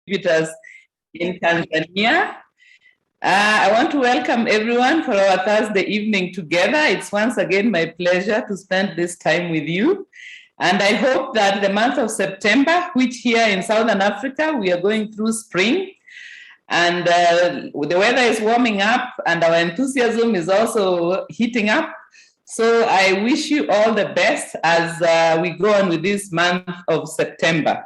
Distributors in Tanzania. I want to welcome everyone for our Thursday evening together. It's once again my pleasure to spend this time with you. And I hope that the month of September, which here in Southern Africa, we are going through spring, and the weather is warming up and our enthusiasm is also heating up. So I wish you all the best as we go on with this month of September.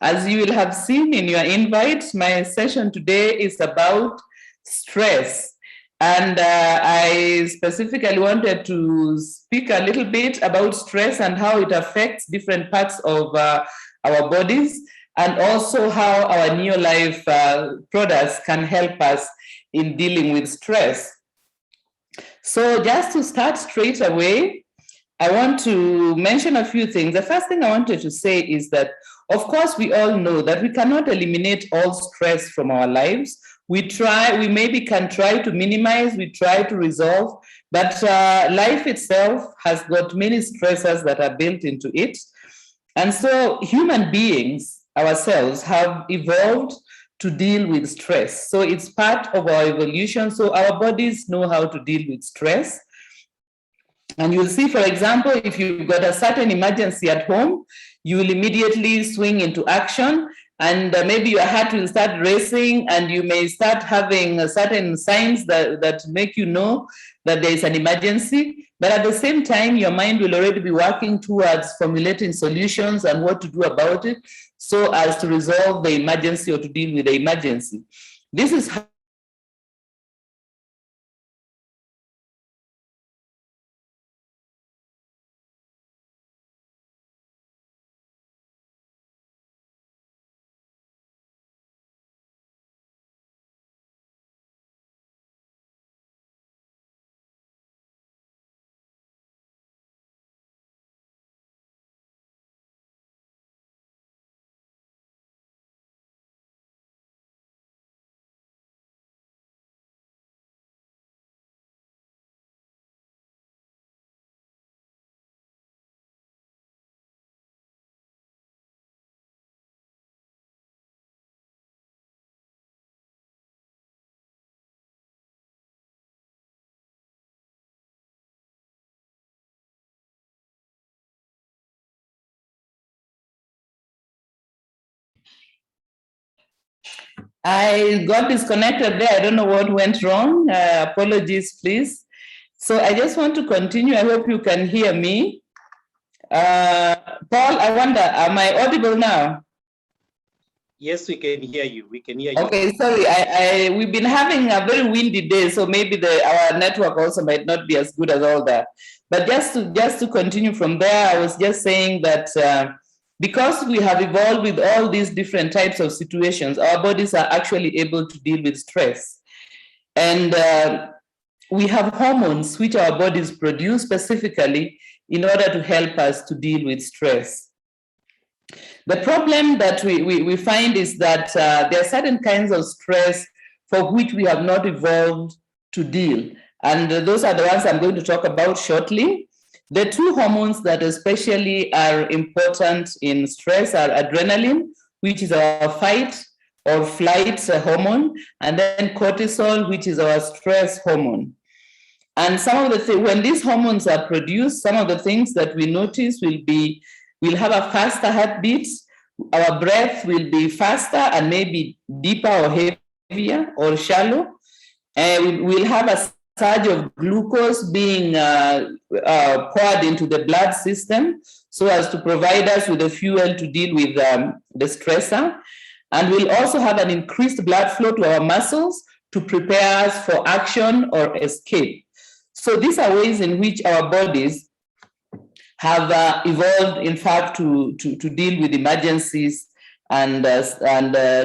As you will have seen in your invite, my session today is about stress. And I specifically wanted to speak a little bit about stress and how it affects different parts of our bodies, and also how our Neolife products can help us in dealing with stress. So just to start straight away, I want to mention a few things. The first thing I wanted to say is that, of course, we all know that we cannot eliminate all stress from our lives. We maybe can try to minimize, we try to resolve, but life itself has got many stressors that are built into it. And so human beings ourselves have evolved to deal with stress. So it's part of our evolution. So our bodies know how to deal with stress. And you'll see, for example, if you've got a certain emergency at home, you will immediately swing into action, and maybe your heart will start racing, and you may start having certain signs that make you know that there is an emergency. But at the same time, your mind will already be working towards formulating solutions and what to do about it, so as to resolve the emergency or to deal with the emergency. This is how I got disconnected there. I don't know what went wrong. Apologies, please. So I just want to continue. I hope you can hear me. Paul, I wonder, am I audible now? Yes, we can hear you. We can hear you. Okay, sorry. We've been having a very windy day, so maybe our network also might not be as good as all that. But just to continue from there, I was just saying that because we have evolved with all these different types of situations, our bodies are actually able to deal with stress. And we have hormones which our bodies produce specifically in order to help us to deal with stress. The problem that we find is that there are certain kinds of stress for which we have not evolved to deal. And those are the ones I'm going to talk about shortly. The two hormones that especially are important in stress are adrenaline, which is our fight or flight hormone, and then cortisol, which is our stress hormone. And some of the things, when these hormones are produced, some of the things that we notice we'll have a faster heartbeat, our breath will be faster and maybe deeper or heavier or shallow. We'll have a surge of glucose being poured into the blood system so as to provide us with the fuel to deal with the stressor. And we'll also have an increased blood flow to our muscles to prepare us for action or escape. So these are ways in which our bodies have evolved, in fact, to deal with emergencies and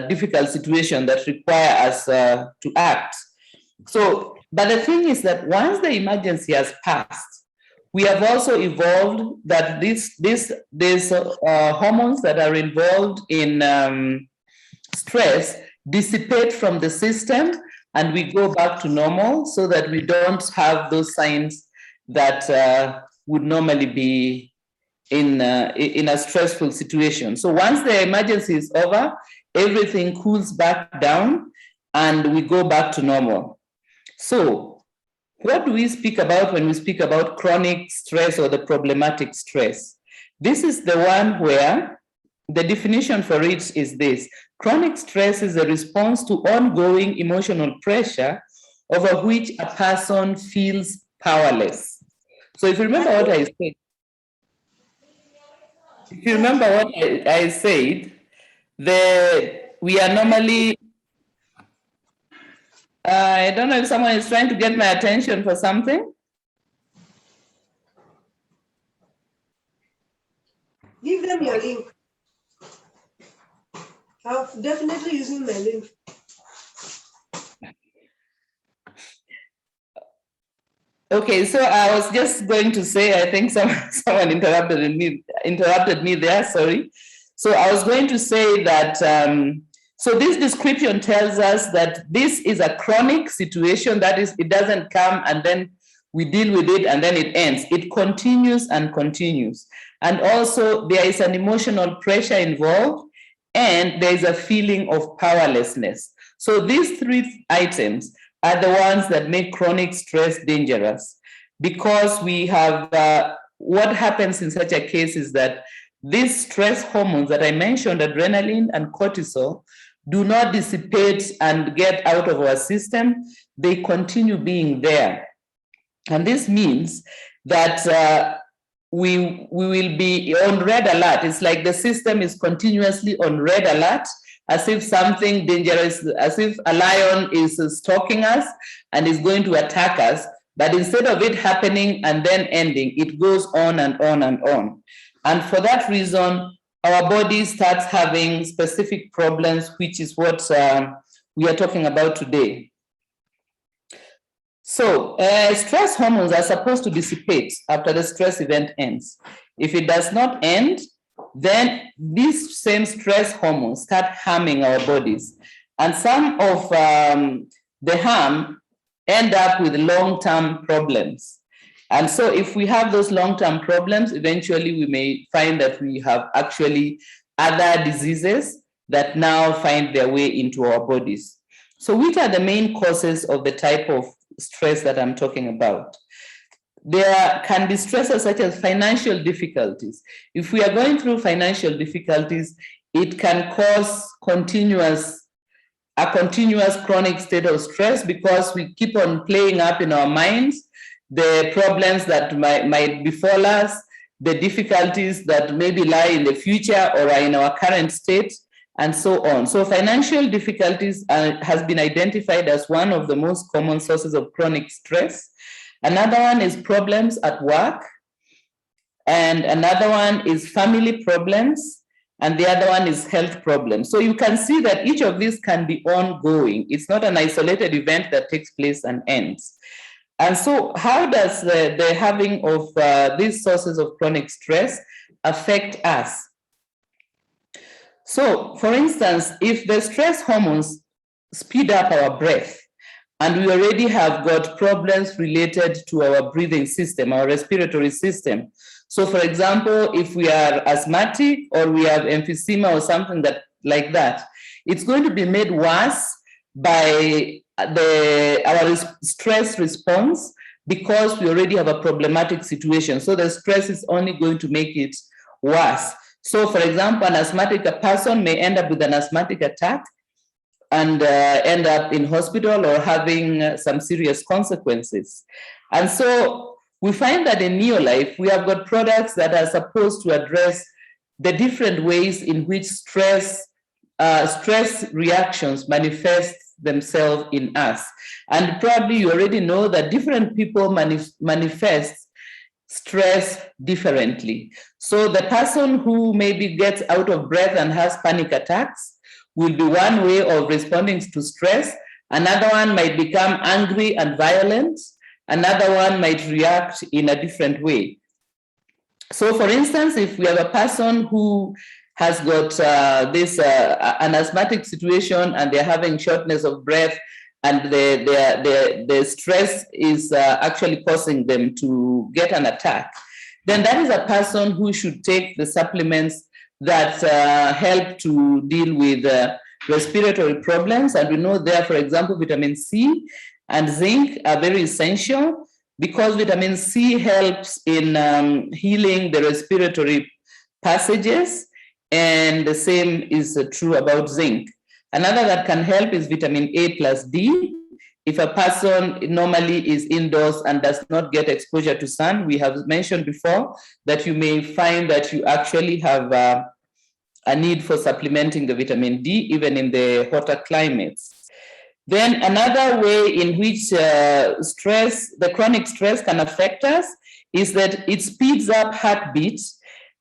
difficult situations that require us to act. So, but the thing is that once the emergency has passed, we have also evolved that these hormones that are involved in stress dissipate from the system, and we go back to normal, so that we don't have those signs that would normally be in a stressful situation. So once the emergency is over, everything cools back down and we go back to normal. So what do we speak about when we speak about chronic stress or the problematic stress? This is the one where the definition for it is this: chronic stress is a response to ongoing emotional pressure over which a person feels powerless. So if you remember what I said, we are normally, I don't know if someone is trying to get my attention for something. Give them your link. I'm definitely using my link. Okay, so I was just going to say, I think someone interrupted me there, sorry. So I was going to say that, so this description tells us that this is a chronic situation, that is, it doesn't come and then we deal with it and then it ends. It continues and continues. And also there is an emotional pressure involved and there is a feeling of powerlessness. So these three items are the ones that make chronic stress dangerous, because we have, what happens in such a case is that these stress hormones that I mentioned, adrenaline and cortisol, do not dissipate and get out of our system. They continue being there. And this means that we will be on red alert. It's like the system is continuously on red alert, as if something dangerous, as if a lion is stalking us and is going to attack us. But instead of it happening and then ending, it goes on and on and on. And for that reason, our body starts having specific problems, which is what we are talking about today. So stress hormones are supposed to dissipate after the stress event ends. If it does not end, then these same stress hormones start harming our bodies. And some of the harm end up with long-term problems. And so if we have those long-term problems, eventually we may find that we have actually other diseases that now find their way into our bodies. So which are the main causes of the type of stress that I'm talking about? There can be stresses such as financial difficulties. If we are going through financial difficulties, it can cause a continuous chronic state of stress, because we keep on playing up in our minds the problems that might befall us, the difficulties that maybe lie in the future or are in our current state, and so on. So financial difficulties has been identified as one of the most common sources of chronic stress. Another one is problems at work, and another one is family problems, and the other one is health problems. So you can see that each of these can be ongoing. It's not an isolated event that takes place and ends. And so how does the having of these sources of chronic stress affect us? So, for instance, if the stress hormones speed up our breath, and we already have got problems related to our breathing system, our respiratory system. So, for example, if we are asthmatic or we have emphysema or something like that, it's going to be made worse by our stress response, because we already have a problematic situation. So the stress is only going to make it worse. So, for example, a person may end up with an asthmatic attack and end up in hospital or having some serious consequences. And so we find that in Neolife, we have got products that are supposed to address the different ways in which stress reactions manifest themselves in us. And probably you already know that different people manifest stress differently. So the person who maybe gets out of breath and has panic attacks will be one way of responding to stress. Another one might become angry and violent. Another one might react in a different way. So for instance, if we have a person who has got an asthmatic situation and they're having shortness of breath, and the stress is actually causing them to get an attack, then that is a person who should take the supplements that help to deal with respiratory problems. And we know there, for example, vitamin C and zinc are very essential because vitamin C helps in healing the respiratory passages, and the same is true about zinc. Another that can help is vitamin A plus D. If a person normally is indoors and does not get exposure to sun, we have mentioned before that you may find that you actually have a need for supplementing the vitamin D even in the hotter climates. Then another way in which the chronic stress can affect us is that it speeds up heartbeat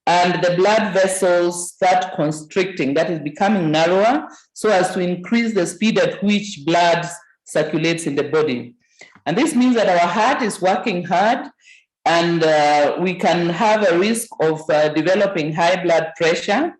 and the blood vessels start constricting, that is becoming narrower, so as to increase the speed at which blood circulates in the body. And this means that our heart is working hard, and we can have a risk of developing high blood pressure.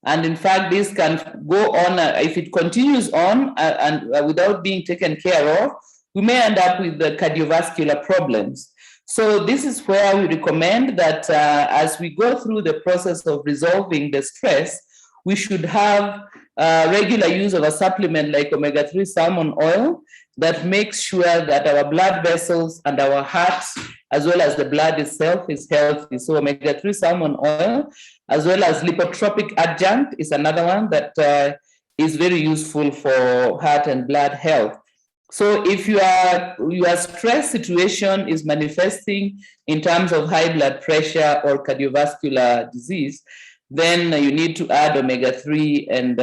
And in fact, this can go on, if it continues on and without being taken care of, we may end up with the cardiovascular problems. So this is where we recommend that as we go through the process of resolving the stress, we should have regular use of a supplement like omega-3 salmon oil that makes sure that our blood vessels and our hearts, as well as the blood itself, is healthy. So omega-3 salmon oil, as well as lipotropic adjunct, is another one that is very useful for heart and blood health. So if your stress situation is manifesting in terms of high blood pressure or cardiovascular disease, then you need to add omega-3 and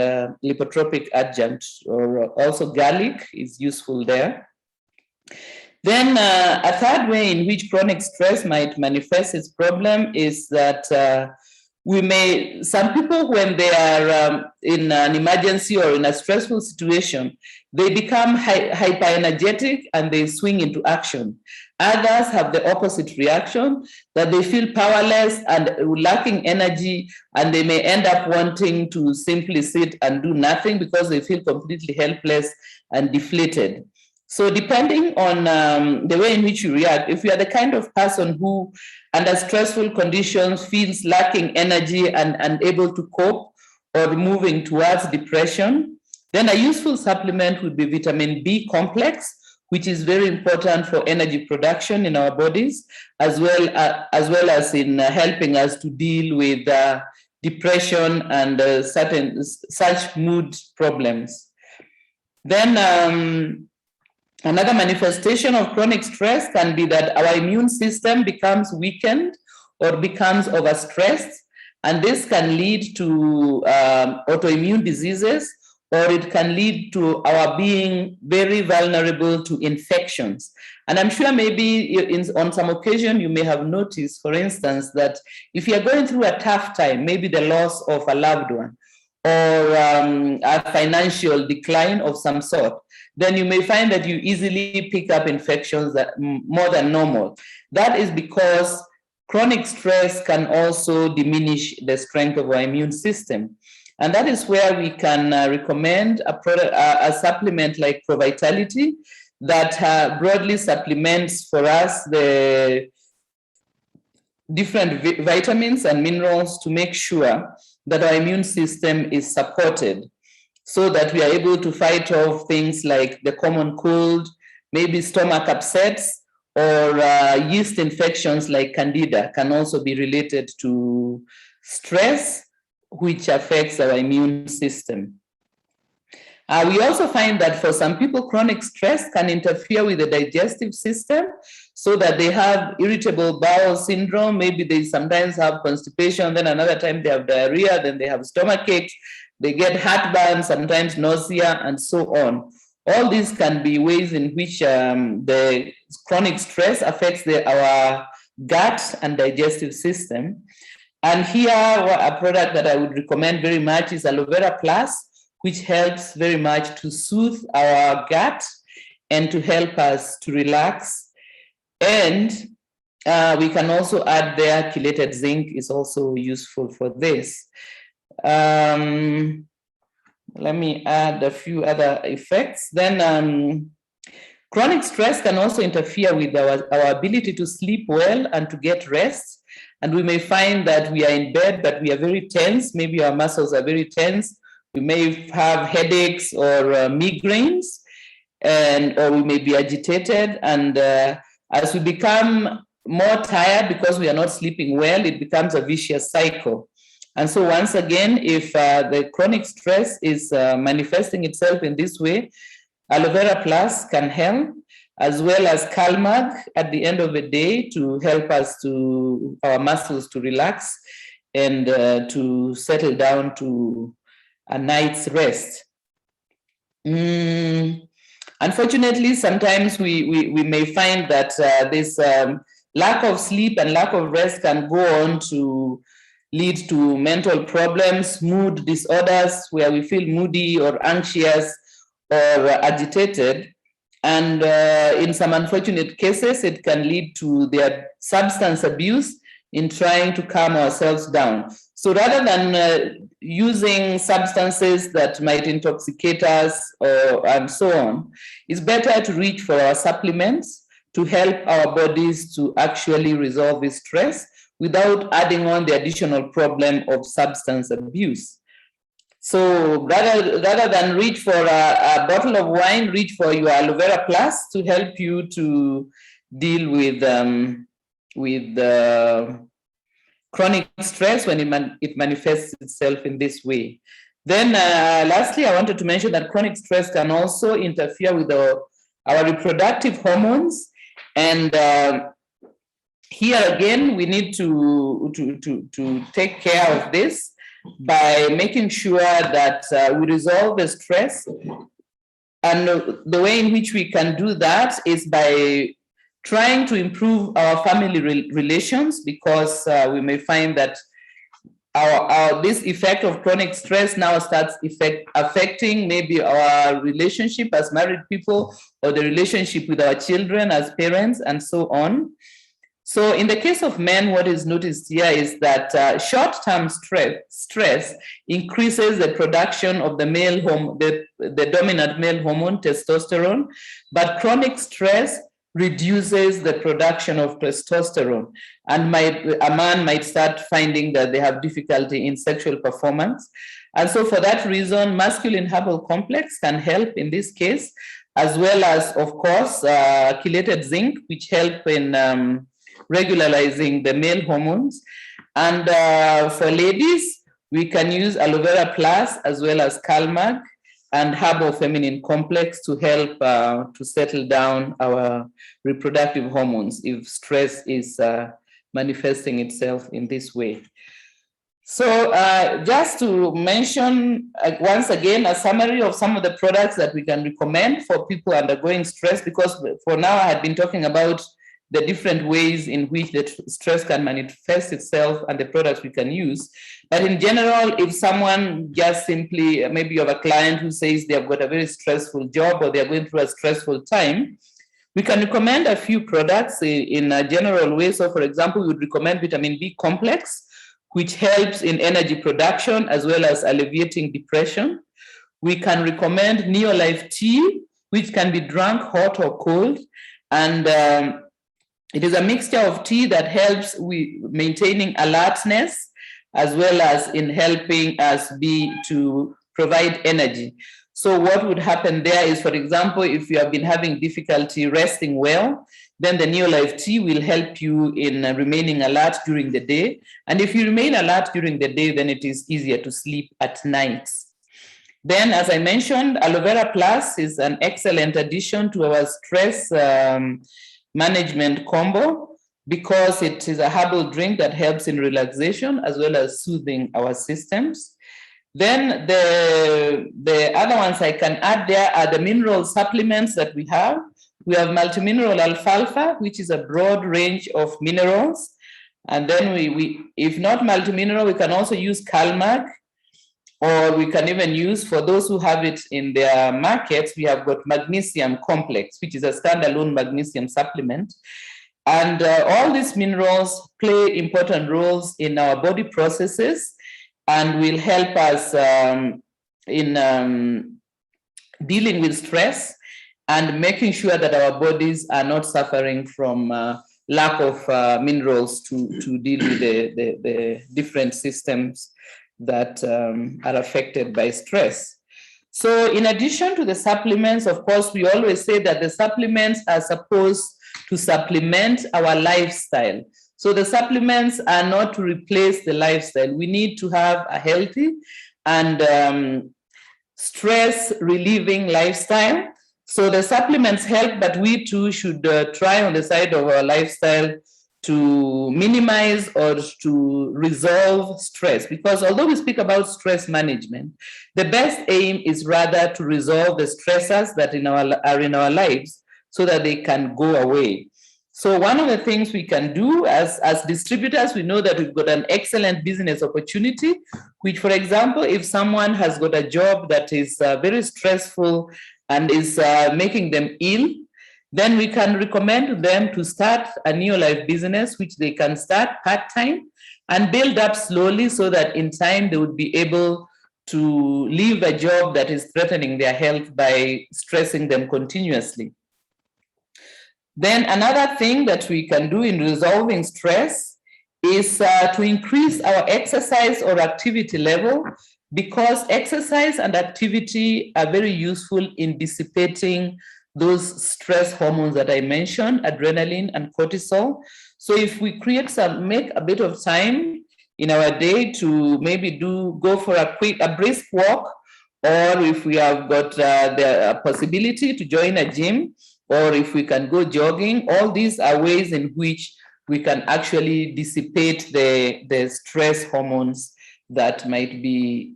lipotropic adjunct, or also garlic is useful there. Then a third way in which chronic stress might manifest its problem is that some people, when they are in an emergency or in a stressful situation, they become hyper-energetic and they swing into action. Others have the opposite reaction, that they feel powerless and lacking energy, and they may end up wanting to simply sit and do nothing because they feel completely helpless and deflated. So depending on the way in which you react, if you are the kind of person who under stressful conditions feels lacking energy and unable to cope or moving towards depression, then a useful supplement would be vitamin B complex, which is very important for energy production in our bodies, as well as in helping us to deal with depression and such mood problems. Then another manifestation of chronic stress can be that our immune system becomes weakened or becomes overstressed, and this can lead to autoimmune diseases, or it can lead to our being very vulnerable to infections. And I'm sure maybe on some occasion you may have noticed, for instance, that if you're going through a tough time, maybe the loss of a loved one, or a financial decline of some sort, then you may find that you easily pick up infections more than normal. That is because chronic stress can also diminish the strength of our immune system. And that is where we can recommend a supplement like ProVitality that broadly supplements for us the different vitamins and minerals to make sure that our immune system is supported, so that we are able to fight off things like the common cold, maybe stomach upsets, or yeast infections like Candida can also be related to stress, which affects our immune system. We also find that for some people, chronic stress can interfere with the digestive system, so that they have irritable bowel syndrome. Maybe they sometimes have constipation, then another time they have diarrhea, then they have stomach aches, they get heartburn, sometimes nausea, and so on. All these can be ways in which the chronic stress affects our gut and digestive system. And here, a product that I would recommend very much is Aloe Vera Plus, which helps very much to soothe our gut and to help us to relax. And we can also add there chelated zinc is also useful for this. Let me add a few other effects. Then chronic stress can also interfere with our ability to sleep well and to get rest. And we may find that we are in bed, but we are very tense. Maybe our muscles are very tense. we may have headaches or migraines, or we may be agitated. And as we become more tired because we are not sleeping well, it becomes a vicious cycle. And so once again, if the chronic stress is manifesting itself in this way, Aloe Vera Plus can help, as well as Calmag at the end of the day to help us to our muscles to relax and to settle down to a night's rest. Unfortunately, sometimes we may find that this lack of sleep and lack of rest can go on to lead to mental problems, mood disorders, where we feel moody or anxious or agitated. And in some unfortunate cases, it can lead to their substance abuse in trying to calm ourselves down. So rather than using substances that might intoxicate us and so on, it's better to reach for our supplements to help our bodies to actually resolve this stress without adding on the additional problem of substance abuse. So rather than reach for a bottle of wine, reach for your Aloe Vera Plus to help you to deal with chronic stress when it manifests itself in this way. Then lastly, I wanted to mention that chronic stress can also interfere with our reproductive hormones. And here again, we need to take care of this by making sure that we resolve the stress. And the way in which we can do that is by trying to improve our family relations, because we may find that this effect of chronic stress now starts affecting maybe our relationship as married people, or the relationship with our children as parents, and so on. So in the case of men, what is noticed here is that short-term stress increases the production of the the dominant male hormone, testosterone, but chronic stress reduces the production of testosterone, and a man might start finding that they have difficulty in sexual performance. And so for that reason, masculine herbal complex can help in this case, as well as, of course, chelated zinc, which help in regularizing the male hormones. And for ladies, we can use Aloe Vera Plus as well as Calmag and Herbal Feminine Complex to help to settle down our reproductive hormones if stress is manifesting itself in this way. So just to mention once again a summary of some of the products that we can recommend for people undergoing stress, because for now I had been talking about the different ways in which the stress can manifest itself and the products we can use. But in general, if someone just simply, maybe you have a client who says they have got a very stressful job or they're going through a stressful time, we can recommend a few products in a general way. So for example, we would recommend vitamin B complex, which helps in energy production as well as alleviating depression. We can recommend Neolife tea, which can be drunk hot or cold. And it is a mixture of tea that helps with maintaining alertness as well as in helping us to provide energy. So what would happen there is, for example, if you have been having difficulty resting well, then the Neolife tea will help you in remaining alert during the day. And if you remain alert during the day, then it is easier to sleep at night. Then, as I mentioned, Aloe Vera Plus is an excellent addition to our stress management combo, because it is a herbal drink that helps in relaxation as well as soothing our systems. Then the other ones I can add there are the mineral supplements that we have. We have multimineral alfalfa, which is a broad range of minerals. And then we if not multimineral, we can also use Calmag, or we can even use, for those who have it in their markets, we have got magnesium complex, which is a standalone magnesium supplement. And all these minerals play important roles in our body processes and will help us in dealing with stress and making sure that our bodies are not suffering from lack of minerals to deal with the different systems that are affected by stress. So in addition to the supplements, of course, we always say that the supplements are supposed to supplement our lifestyle. So the supplements are not to replace the lifestyle. We need to have a healthy and stress relieving lifestyle. So the supplements help, but we too should try on the side of our lifestyle to minimize or to resolve stress. Because although we speak about stress management, the best aim is rather to resolve the stressors that are in our lives so that they can go away. So one of the things we can do as distributors, we know that we've got an excellent business opportunity, which, for example, if someone has got a job that is very stressful and is making them ill, then we can recommend to them to start a Neolife business, which they can start part-time and build up slowly so that in time they would be able to leave a job that is threatening their health by stressing them continuously. Then another thing that we can do in resolving stress is to increase our exercise or activity level, because exercise and activity are very useful in dissipating those stress hormones that I mentioned, adrenaline and cortisol. So if we make a bit of time in our day to maybe go for a brisk walk, or if we have got the possibility to join a gym, or if we can go jogging, all these are ways in which we can actually dissipate the stress hormones that might be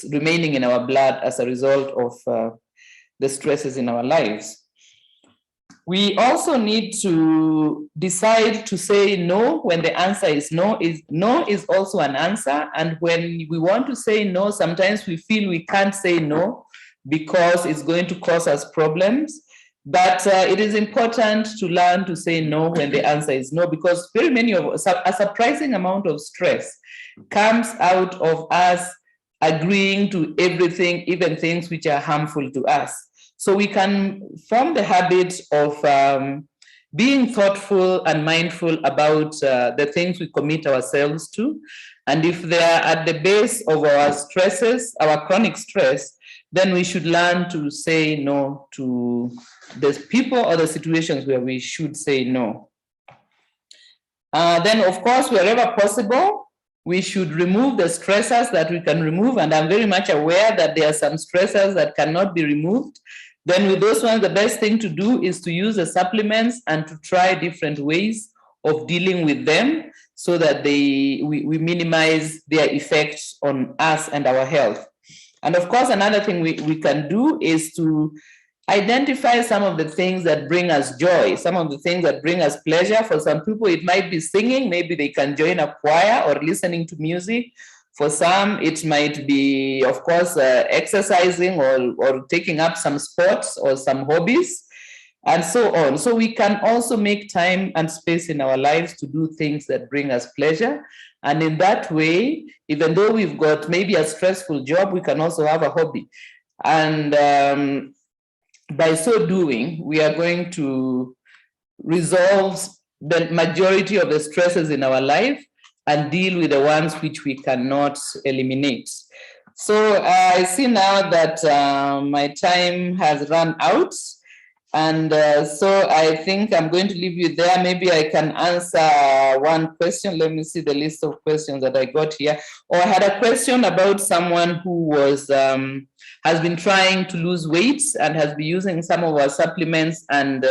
remaining in our blood as a result of the stresses in our lives. We also need to decide to say no when the answer is no. No is also an answer. And when we want to say no, sometimes we feel we can't say no because it's going to cause us problems. But it is important to learn to say no when the answer is no, because very many of us, a surprising amount of stress comes out of us agreeing to everything, even things which are harmful to us. So we can form the habit of being thoughtful and mindful about the things we commit ourselves to. And if they are at the base of our stresses, our chronic stress, then we should learn to say no to the people or the situations where we should say no. Then, of course, wherever possible, we should remove the stressors that we can remove. And I'm very much aware that there are some stressors that cannot be removed. Then with those ones, the best thing to do is to use the supplements and to try different ways of dealing with them so that we minimize their effects on us and our health. And of course, another thing we can do is to identify some of the things that bring us joy, some of the things that bring us pleasure. For some people, it might be singing. Maybe they can join a choir or listening to music. For some, it might be, of course, exercising or taking up some sports or some hobbies, and so on. So we can also make time and space in our lives to do things that bring us pleasure. And in that way, even though we've got maybe a stressful job, we can also have a hobby. And by so doing, we are going to resolve the majority of the stresses in our life and deal with the ones which we cannot eliminate. So I see now that my time has run out. And so I think I'm going to leave you there. Maybe I can answer one question. Let me see the list of questions that I got here. Or I had a question about someone who has been trying to lose weight and has been using some of our supplements and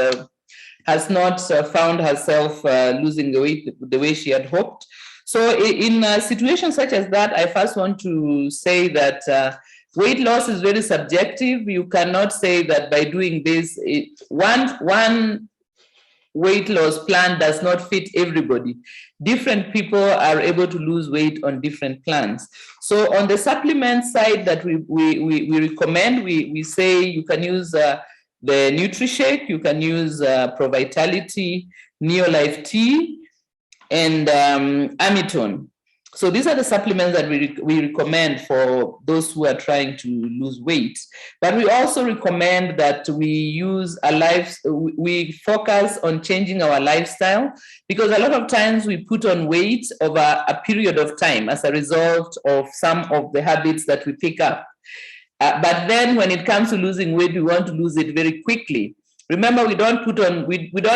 has not found herself losing the weight the way she had hoped. So in situations such as that, I first want to say that weight loss is very subjective. You cannot say that by doing this, one weight loss plan does not fit everybody. Different people are able to lose weight on different plans. So on the supplement side that we recommend, we say you can use the NutriShake, you can use ProVitality, Neolife Tea, and Amitone. So these are the supplements that we recommend for those who are trying to lose weight. But we also recommend that we focus on changing our lifestyle, because a lot of times we put on weight over a period of time as a result of some of the habits that we pick up. But then when it comes to losing weight, we want to lose it very quickly. Remember, we don't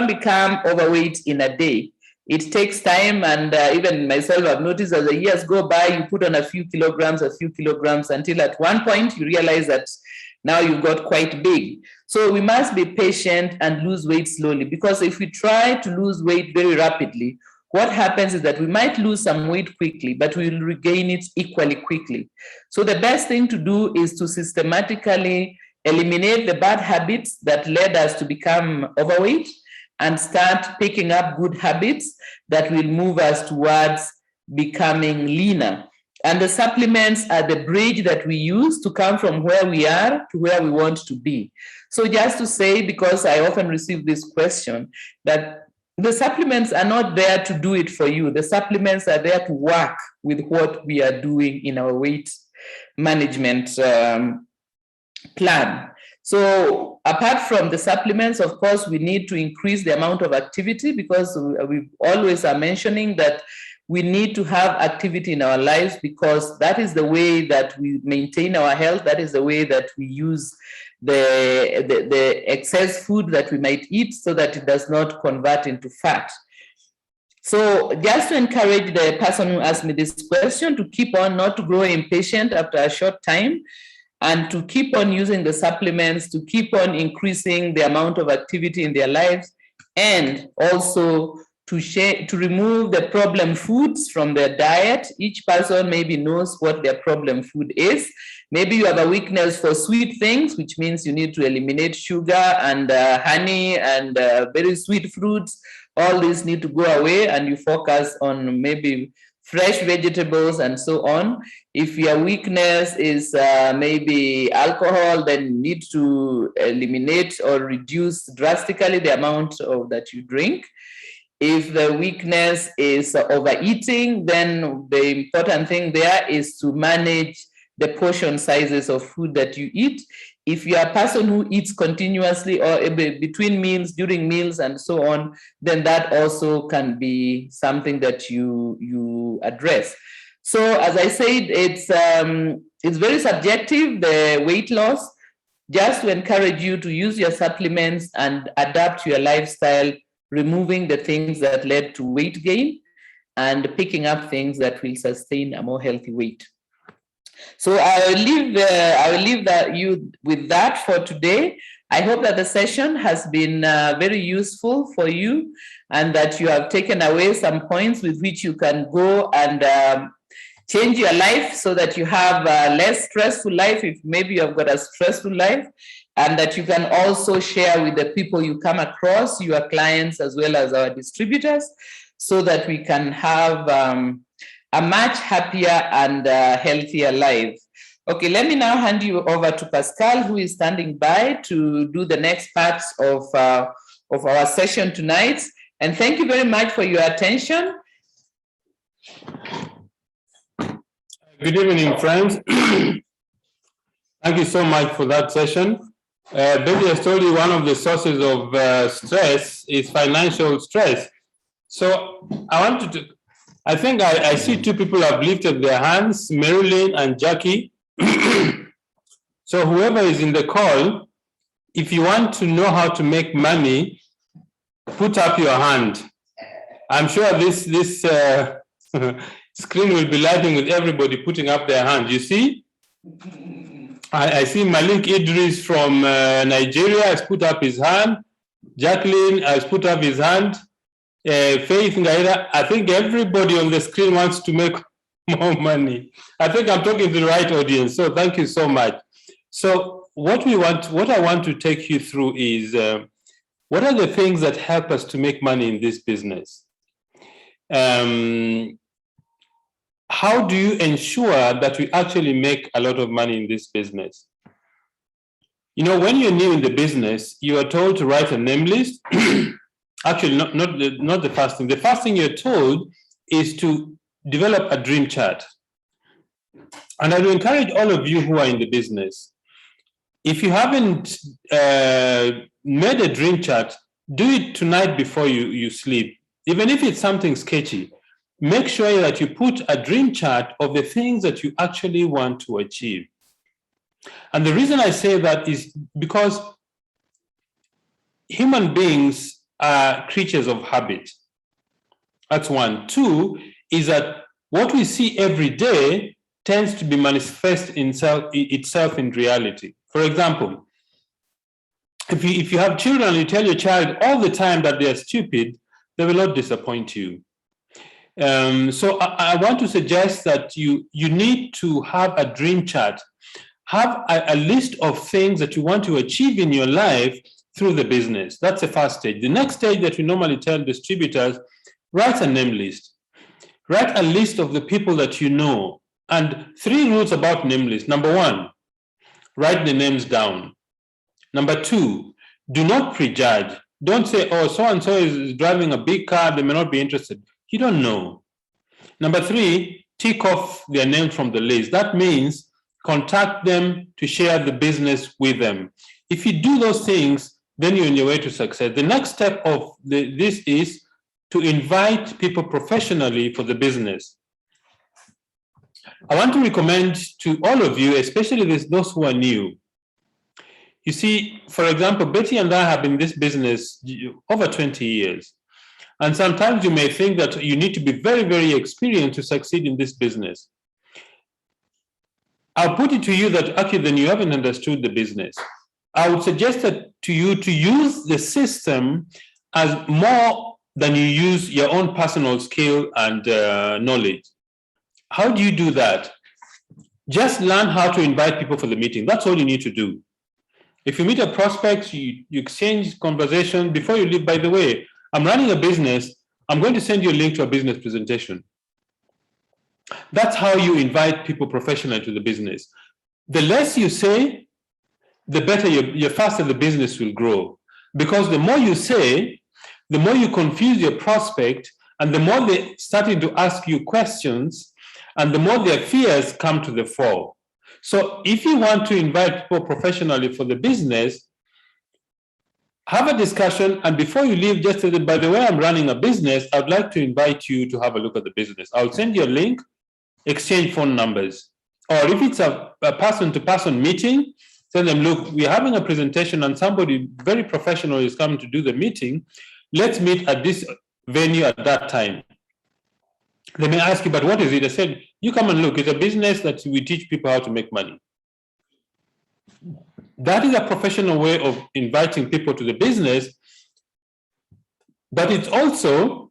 become overweight in a day. It takes time, and even myself, I've noticed as the years go by, you put on a few kilograms, until at one point you realize that now you've got quite big. So we must be patient and lose weight slowly, because if we try to lose weight very rapidly, what happens is that we might lose some weight quickly, but we will regain it equally quickly. So the best thing to do is to systematically eliminate the bad habits that led us to become overweight, and start picking up good habits that will move us towards becoming leaner. And the supplements are the bridge that we use to come from where we are to where we want to be. So just to say, because I often receive this question, that the supplements are not there to do it for you. The supplements are there to work with what we are doing in our weight management plan. So apart from the supplements, of course, we need to increase the amount of activity, because we always are mentioning that we need to have activity in our lives, because that is the way that we maintain our health. That is the way that we use the excess food that we might eat, so that it does not convert into fat. So just to encourage the person who asked me this question to keep on, not to grow impatient after a short time, and to keep on using the supplements, to keep on increasing the amount of activity in their lives, and also to remove the problem foods from their diet. Each person maybe knows what their problem food is. Maybe you have a weakness for sweet things, which means you need to eliminate sugar and honey and very sweet fruits. All these need to go away, and you focus on maybe fresh vegetables and so on. If your weakness is maybe alcohol, then you need to eliminate or reduce drastically the amount of that you drink. If the weakness is overeating, then the important thing there is to manage the portion sizes of food that you eat. If you're a person who eats continuously or between meals, during meals, and so on, then that also can be something that you address. So as I said, it's very subjective, the weight loss. Just to encourage you to use your supplements and adapt your lifestyle, removing the things that led to weight gain and picking up things that will sustain a more healthy weight. So I will leave you with that for today. I hope that the session has been very useful for you, and that you have taken away some points with which you can go and change your life, so that you have a less stressful life, if maybe you have got a stressful life, and that you can also share with the people you come across, your clients as well as our distributors, so that we can have a much happier and healthier life. Okay, let me now hand you over to Pascal, who is standing by to do the next parts of our session tonight. And thank you very much for your attention. Good evening, friends. Thank you so much for that session. Betty has told you one of the sources of stress is financial stress. So I think I see two people have lifted their hands, Marilyn and Jackie. So whoever is in the call, if you want to know how to make money, put up your hand. I'm sure this screen will be lighting with everybody putting up their hand. You see? I see Malik Idris from Nigeria has put up his hand. Jacqueline has put up his hand. Faith Ngaira, I think everybody on the screen wants to make more money. I think I'm talking to the right audience, so thank you so much. So what I want to take you through is what are the things that help us to make money in this business? How do you ensure that we actually make a lot of money in this business? You know, when you're new in the business, you are told to write a name list. Actually, not the first thing. The first thing you're told is to develop a dream chart. And I will encourage all of you who are in the business, if you haven't made a dream chart, do it tonight before you sleep. Even if it's something sketchy, make sure that you put a dream chart of the things that you actually want to achieve. And the reason I say that is because human beings are creatures of habit. That's one. Two is that what we see every day tends to be manifest itself in reality. For example, if you have children, you tell your child all the time that they are stupid, they will not disappoint you. So I want to suggest that you need to have a dream chart. Have a list of things that you want to achieve in your life through the business. That's the first stage. The next stage that we normally tell distributors, write a name list. Write a list of the people that you know. And 3 rules about name list. Number 1, write the names down. Number 2, do not prejudge. Don't say, oh, so-and-so is driving a big car, they may not be interested. You don't know. Number 3, tick off their name from the list. That means contact them to share the business with them. If you do those things, then you're on your way to success. The next step of this is to invite people professionally for the business. I want to recommend to all of you, especially those who are new. You see, for example, Betty and I have been in this business over 20 years. And sometimes you may think that you need to be very, very experienced to succeed in this business. I'll put it to you that actually then you haven't understood the business. I would suggest that to you to use the system as more than you use your own personal skill and knowledge. How do you do that? Just learn how to invite people for the meeting. That's all you need to do. If you meet a prospect, you exchange conversation before you leave. By the way, I'm running a business. I'm going to send you a link to a business presentation. That's how you invite people professionally to the business. The less you say, the better, the faster the business will grow. Because the more you say, the more you confuse your prospect, and the more they're starting to ask you questions, and the more their fears come to the fore. So if you want to invite people professionally for the business, have a discussion, and before you leave, just say, by the way, I'm running a business, I'd like to invite you to have a look at the business. I'll send you a link, exchange phone numbers. Or if it's a person-to-person meeting, tell them, look, we're having a presentation and somebody very professional is coming to do the meeting. Let's meet at this venue at that time. They may ask you, but what is it? I said, you come and look. It's a business that we teach people how to make money. That is a professional way of inviting people to the business, but it's also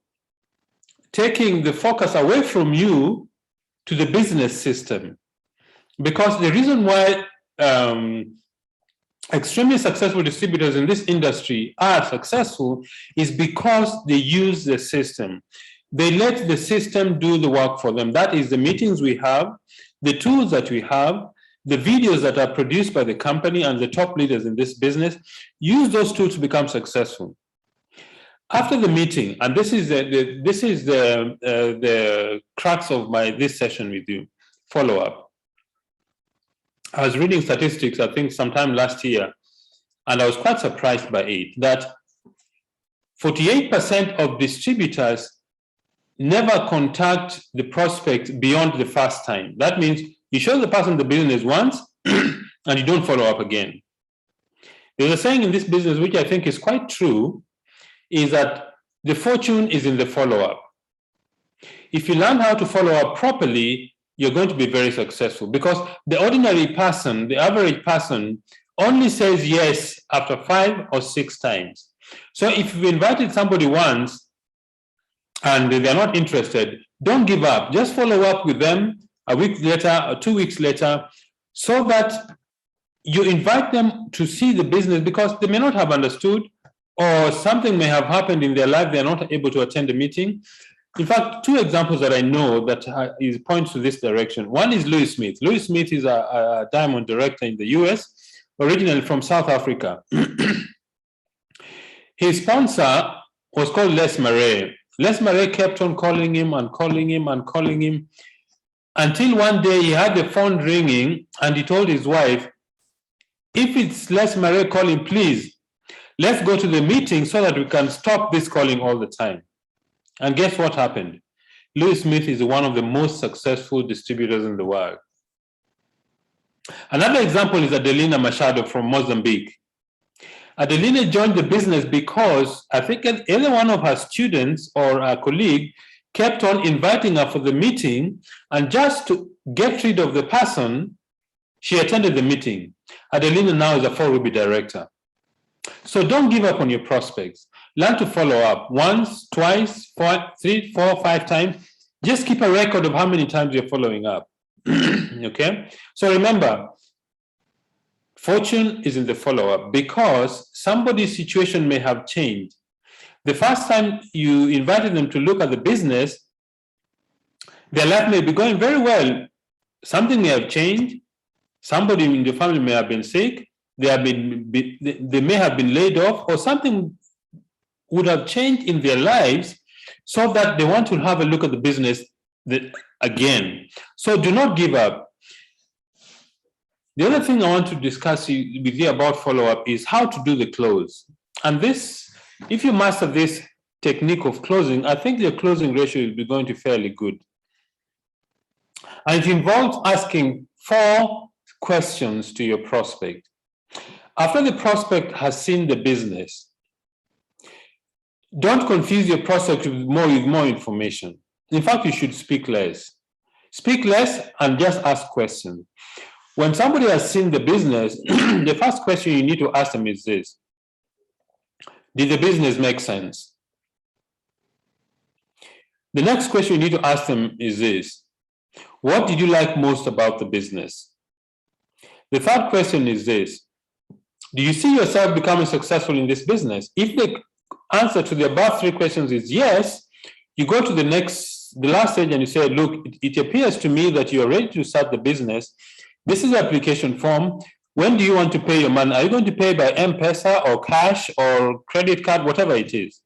taking the focus away from you to the business system. Because the reason why extremely successful distributors in this industry are successful is because they use the system. They let the system do the work for them. That is the meetings we have, the tools that we have, the videos that are produced by the company and the top leaders in this business. Use those tools to become successful. After the meeting, and this is the crux of this session with you, follow up. I was reading statistics, I think sometime last year, and I was quite surprised by it, that 48% of distributors never contact the prospect beyond the first time. That means you show the person the business once and you don't follow up again. There's a saying in this business, which I think is quite true, is that the fortune is in the follow-up. If you learn how to follow up properly, you're going to be very successful, because the ordinary person, the average person, only says yes after 5 or 6 times. So if you've invited somebody once and they're not interested, don't give up. Just follow up with them a week later or 2 weeks later, so that you invite them to see the business, because they may not have understood, or something may have happened in their life, they're not able to attend the meeting. In fact, 2 examples that I know that points to this direction. One is Louis Smith. Louis Smith is a diamond director in the US, originally from South Africa. His sponsor was called Les Marais. Les Marais kept on calling him and calling him and calling him until one day he had the phone ringing and he told his wife, if it's Les Marais calling, please, let's go to the meeting so that we can stop this calling all the time. And guess what happened? Louis Smith is one of the most successful distributors in the world. Another example is Adelina Machado from Mozambique. Adelina joined the business because I think either one of her students or a colleague kept on inviting her for the meeting, and just to get rid of the person, she attended the meeting. Adelina now is a 4Ruby director. So don't give up on your prospects. Learn to follow up once, twice, 3, 4, 5 times. Just keep a record of how many times you're following up. Okay? So remember, fortune is in the follow-up because somebody's situation may have changed. The first time you invited them to look at the business, their life may be going very well. Something may have changed. Somebody in the family may have been sick. They may have been laid off, or something would have changed in their lives so that they want to have a look at the business again. So do not give up. The other thing I want to discuss with you about follow-up is how to do the close. And this, if you master this technique of closing, I think your closing ratio will be going to fairly good. And it involves asking 4 questions to your prospect. After the prospect has seen the business, don't confuse your prospect with more information. In fact, you should speak less. Speak less and just ask questions. When somebody has seen the business, the first question you need to ask them is this: did the business make sense? The next question you need to ask them is this: what did you like most about the business? The third question is this: do you see yourself becoming successful in this business? If the answer to the above 3 questions is yes, you go to the last stage and you say, look, it appears to me that you are ready to start the business. This is the application form. When do you want to pay your money? Are you going to pay by M-Pesa or cash or credit card, whatever it is?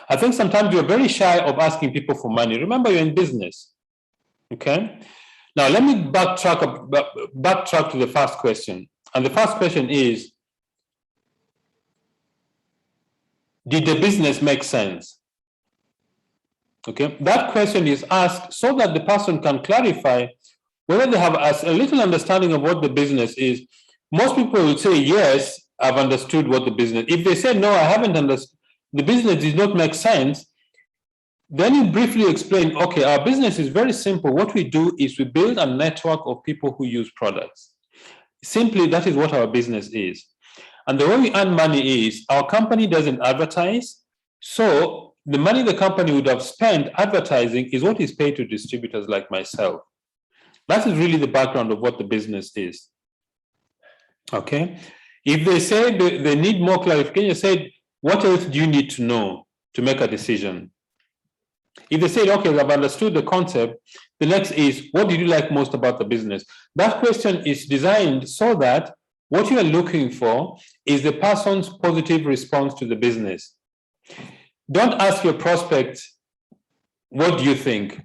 I think sometimes you're very shy of asking people for money. Remember, you're in business. Okay? Now, let me backtrack to the first question. And the first question is, did the business make sense? Okay, that question is asked so that the person can clarify whether they have a little understanding of what the business is. Most people will say, yes, I've understood what the business. If they say, no, I haven't understood, the business did not make sense, then you briefly explain, okay, our business is very simple. What we do is we build a network of people who use products. Simply, that is what our business is. And the way we earn money is our company doesn't advertise. So the money the company would have spent advertising is what is paid to distributors like myself. That is really the background of what the business is. Okay. If they say they need more clarification, you say, what else do you need to know to make a decision? If they say, okay, I've understood the concept, the next is, what did you like most about the business? That question is designed so that what you are looking for is the person's positive response to the business. Don't ask your prospect, what do you think?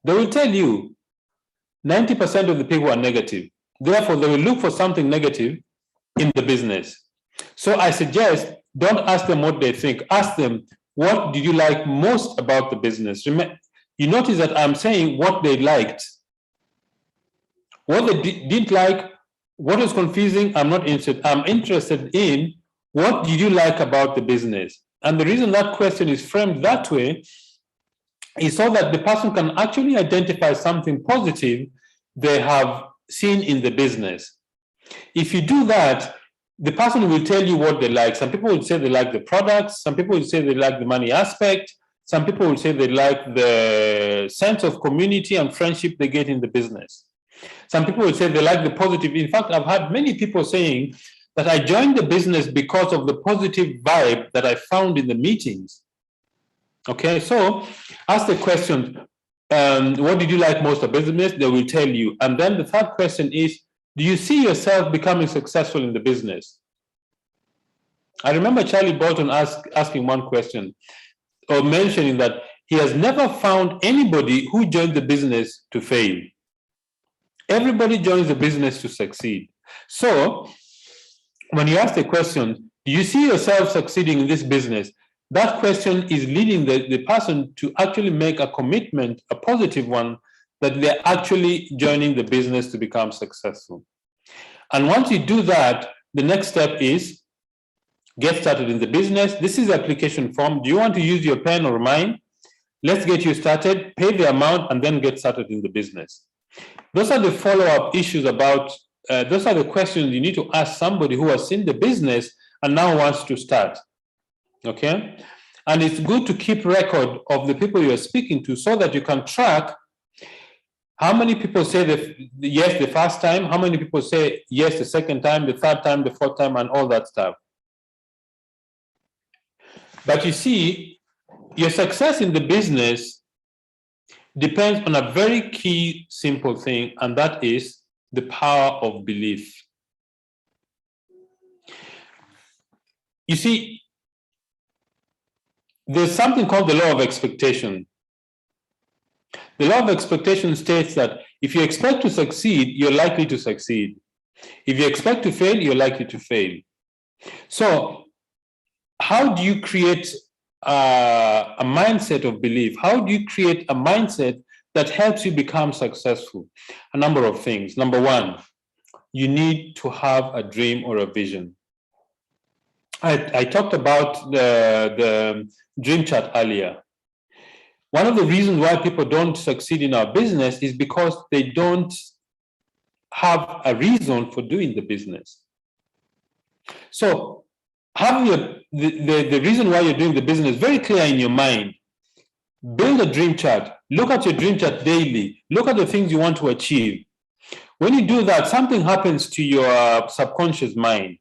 They will tell you 90% of the people are negative. Therefore, they will look for something negative in the business. So I suggest, don't ask them what they think. Ask them, what did you like most about the business? You notice that I'm saying what they liked. What they didn't like, what was confusing, I'm not interested. I'm interested in what did you like about the business? And the reason that question is framed that way is so that the person can actually identify something positive they have seen in the business. If you do that, the person will tell you what they like. Some people will say they like the products. Some people will say they like the money aspect. Some people will say they like the sense of community and friendship they get in the business. Some people will say they like the positive. In fact, I've had many people saying that I joined the business because of the positive vibe that I found in the meetings. Okay, so ask the question, what did you like most about business? They will tell you. And then the third question is, do you see yourself becoming successful in the business? I remember Charlie Bolton asking one question. or mentioning that he has never found anybody who joined the business to fail. Everybody joins the business to succeed. So when you ask the question, do you see yourself succeeding in this business? That question is leading the person to actually make a commitment, a positive one, that they're actually joining the business to become successful. And once you do that, the next step is get started in the business. This is the application form. Do you want to use your pen or mine? Let's get you started, pay the amount, and then get started in the business. Those are the follow-up issues about, those are the questions you need to ask somebody who has seen the business and now wants to start, okay? And it's good to keep record of the people you're speaking to so that you can track how many people say yes the first time, how many people say yes the second time, the third time, the fourth time, and all that stuff. But you see, your success in the business depends on a very key, simple thing, and that is the power of belief. You see, there's something called the law of expectation. The law of expectation states that if you expect to succeed, you're likely to succeed. If you expect to fail, you're likely to fail. So how do you create a mindset of belief? How do you create a mindset that helps you become successful? A number of things. Number one, you need to have a dream or a vision. I talked about the dream chart earlier. One of the reasons why people don't succeed in our business is because they don't have a reason for doing the business. So have the reason why you're doing the business very clear in your mind. Build a dream chart. Look at your dream chart daily. Look at the things you want to achieve. When you do that, something happens to your subconscious mind.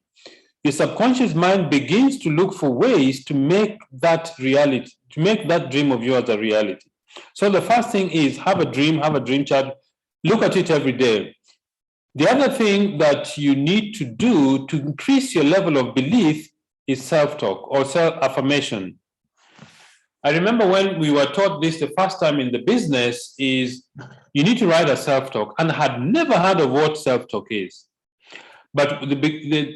Your subconscious mind begins to look for ways to make that reality, to make that dream of yours a reality. So the first thing is have a dream chart, look at it every day. The other thing that you need to do to increase your level of belief is self-talk or self-affirmation. I remember when we were taught this the first time in the business is you need to write a self-talk, and I had never heard of what self-talk is. But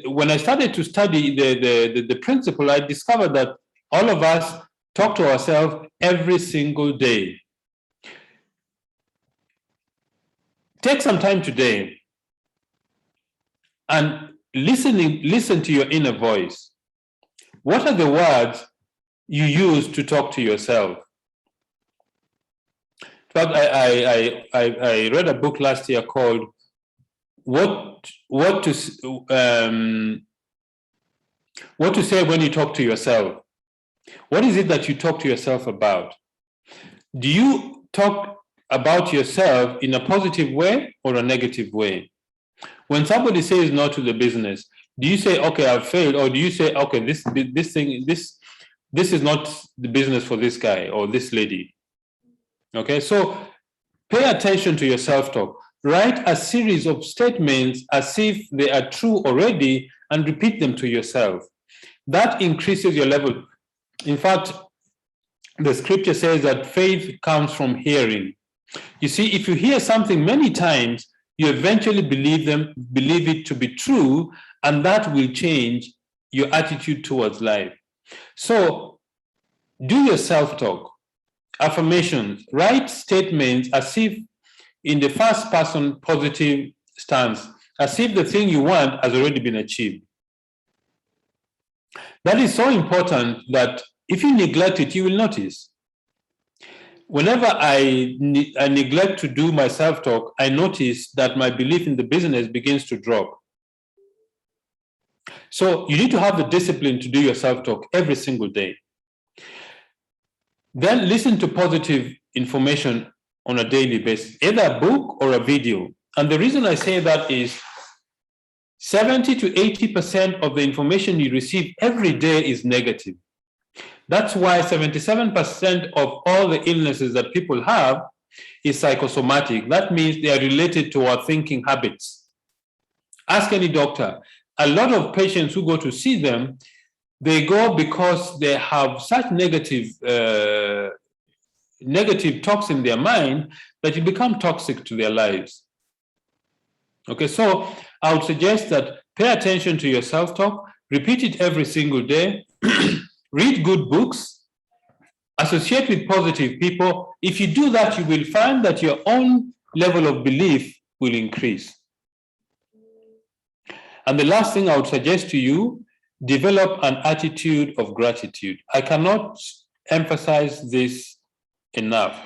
when I started to study the principle, I discovered that all of us talk to ourselves every single day. Take some time today and listen to your inner voice. What are the words you use to talk to yourself? In fact, I read a book last year called What to say when you talk to yourself. What is it that you talk to yourself about? Do you talk about yourself in a positive way or a negative way? When somebody says no to the business, do you say, okay, I've failed, or do you say, okay, this is not the business for this guy or this lady? Okay, so pay attention to your self-talk. Write a series of statements as if they are true already and repeat them to yourself. That increases your level. In fact, the scripture says that faith comes from hearing. You see, if you hear something many times, you eventually believe it to be true, and that will change your attitude towards life. So do your self-talk, affirmations, write statements as if in the first person positive stance, as if the thing you want has already been achieved. That is so important that if you neglect it, you will notice. Whenever I neglect to do my self-talk, I notice that my belief in the business begins to drop. So you need to have the discipline to do your self-talk every single day. Then listen to positive information on a daily basis, either a book or a video. And the reason I say that is 70 to 80% of the information you receive every day is negative. That's why 77% of all the illnesses that people have is psychosomatic. That means they are related to our thinking habits. Ask any doctor. A lot of patients who go to see them, They go because they have such negative talks in their mind that it becomes toxic to their lives. Okay, so I would suggest that pay attention to your self-talk, repeat it every single day, read good books, associate with positive people. If you do that, you will find that your own level of belief will increase. And the last thing I would suggest to you, develop an attitude of gratitude. I cannot emphasize this enough.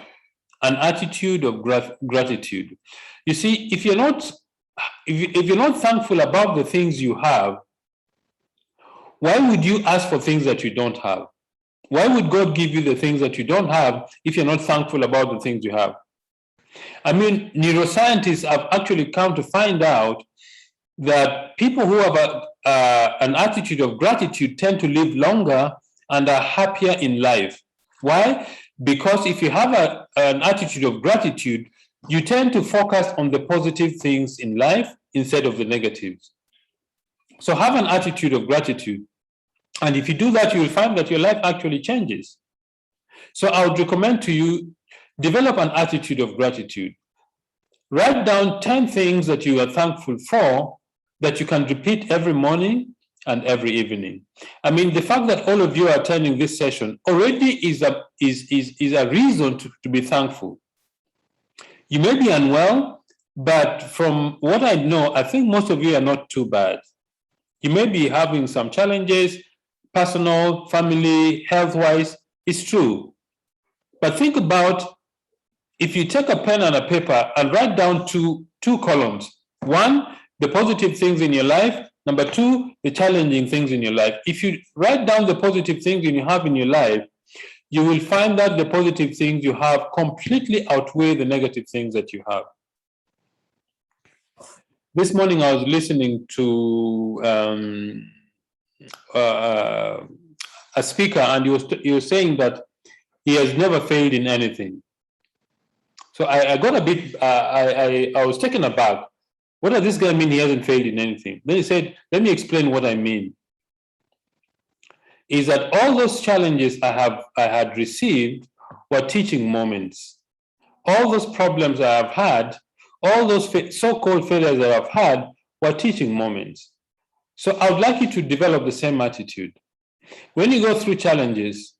An attitude of gratitude. You see, if you're not thankful about the things you have, why would you ask for things that you don't have? Why would God give you the things that you don't have if you're not thankful about the things you have? I mean, neuroscientists have actually come to find out that people who have an attitude of gratitude tend to live longer and are happier in life. Why? Because if you have an attitude of gratitude, you tend to focus on the positive things in life instead of the negatives. So have an attitude of gratitude. And if you do that, you will find that your life actually changes. So I would recommend to you, develop an attitude of gratitude. Write down 10 things that you are thankful for that you can repeat every morning and every evening. I mean, the fact that all of you are attending this session already is a reason to be thankful. You may be unwell, but from what I know, I think most of you are not too bad. You may be having some challenges, personal, family, health-wise. It's true. But think about if you take a pen and a paper and write down two columns. One, the positive things in your life. Number two, the challenging things in your life. If you write down the positive things you have in your life, you will find that the positive things you have completely outweigh the negative things that you have. This morning I was listening to a speaker, and he was saying that he has never failed in anything. So I got a bit, I was taken aback. What does this guy mean he hasn't failed in anything? Then he said, let me explain what I mean. Is that all those challenges I had received were teaching moments. All those problems I have had, all those so-called failures that I've had were teaching moments. So I would like you to develop the same attitude. When you go through challenges,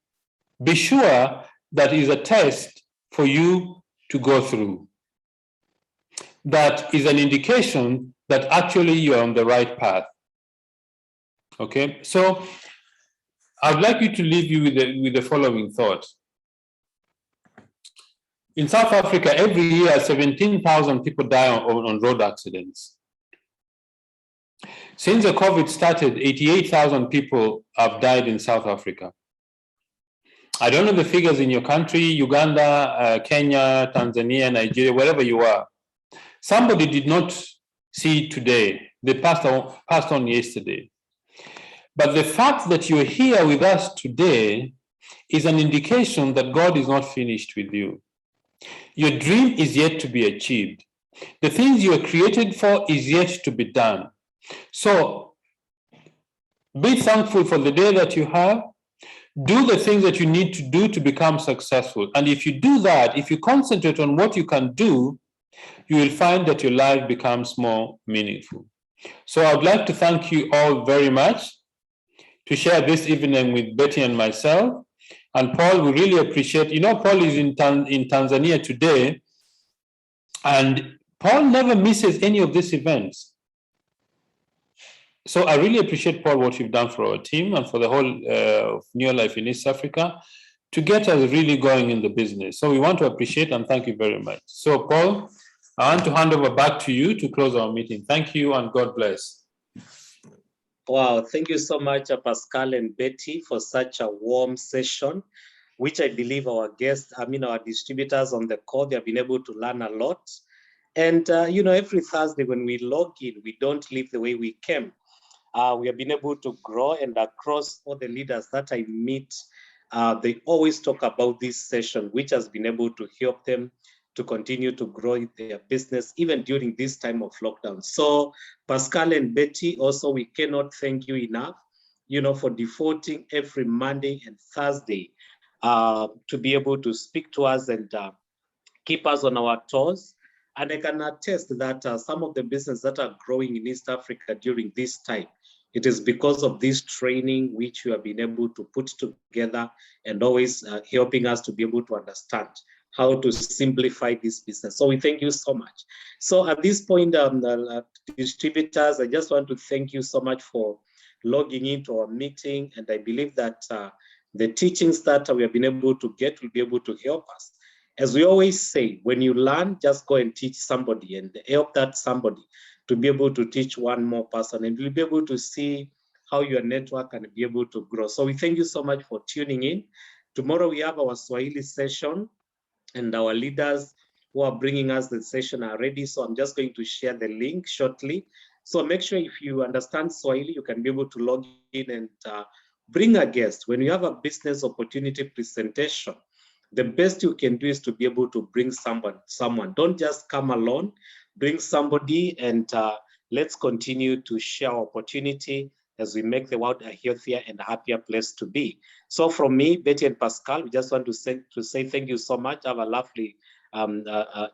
be sure that is a test for you to go through. That is an indication that actually you're on the right path. Okay, so I'd like you to leave you with the following thought. In South Africa, every year, 17,000 people die on road accidents. Since the COVID started, 88,000 people have died in South Africa. I don't know the figures in your country, Uganda, Kenya, Tanzania, Nigeria, wherever you are. Somebody did not see it today. They passed on yesterday. But the fact that you're here with us today is an indication that God is not finished with you. Your dream is yet to be achieved. The things you are created for is yet to be done. So be thankful for the day that you have. Do the things that you need to do to become successful. And if you do that, if you concentrate on what you can do, you will find that your life becomes more meaningful. So I would like to thank you all very much to share this evening with Betty and myself. And Paul, we really appreciate, Paul is in Tanzania today, and Paul never misses any of these events. So I really appreciate, Paul, what you've done for our team and for the whole of New Life in East Africa to get us really going in the business. So we want to appreciate and thank you very much. So Paul, I want to hand over back to you to close our meeting. Thank you and God bless. Wow, thank you so much, Pascal and Betty, for such a warm session, which I believe our guests, our distributors on the call, they have been able to learn a lot. And, every Thursday when we log in, we don't leave the way we came. We have been able to grow, and across all the leaders that I meet, they always talk about this session, which has been able to help them to continue to grow their business, even during this time of lockdown. So Pascal and Betty, also, we cannot thank you enough for defaulting every Monday and Thursday to be able to speak to us and keep us on our toes. And I can attest that some of the businesses that are growing in East Africa during this time, it is because of this training which you have been able to put together and always helping us to be able to understand how to simplify this business. So we thank you so much. So at this point, distributors, I just want to thank you so much for logging into our meeting. And I believe that the teachings that we have been able to get will be able to help us. As we always say, when you learn, just go and teach somebody and help that somebody to be able to teach one more person, and you'll be able to see how your network can be able to grow. So we thank you so much for tuning in. Tomorrow we have our Swahili session, and our leaders who are bringing us the session are ready. So I'm just going to share the link shortly. So make sure if you understand Swahili, you can be able to log in and bring a guest. When you have a business opportunity presentation, the best you can do is to be able to bring someone. Don't just come alone, bring somebody, and let's continue to share opportunity as we make the world a healthier and happier place to be. So from me, Betty and Pascal, we just want to say thank you so much. Have a lovely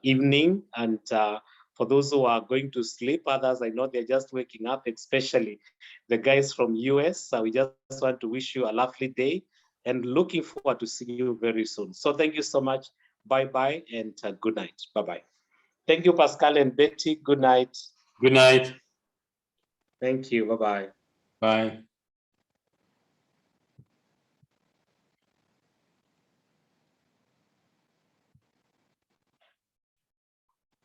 evening. And for those who are going to sleep, others, I know they're just waking up, especially the guys from US. We just want to wish you a lovely day and looking forward to seeing you very soon. So thank you so much. Bye-bye and good night. Bye-bye. Thank you, Pascal and Betty. Good night. Good night. Thank you. Bye-bye. Bye.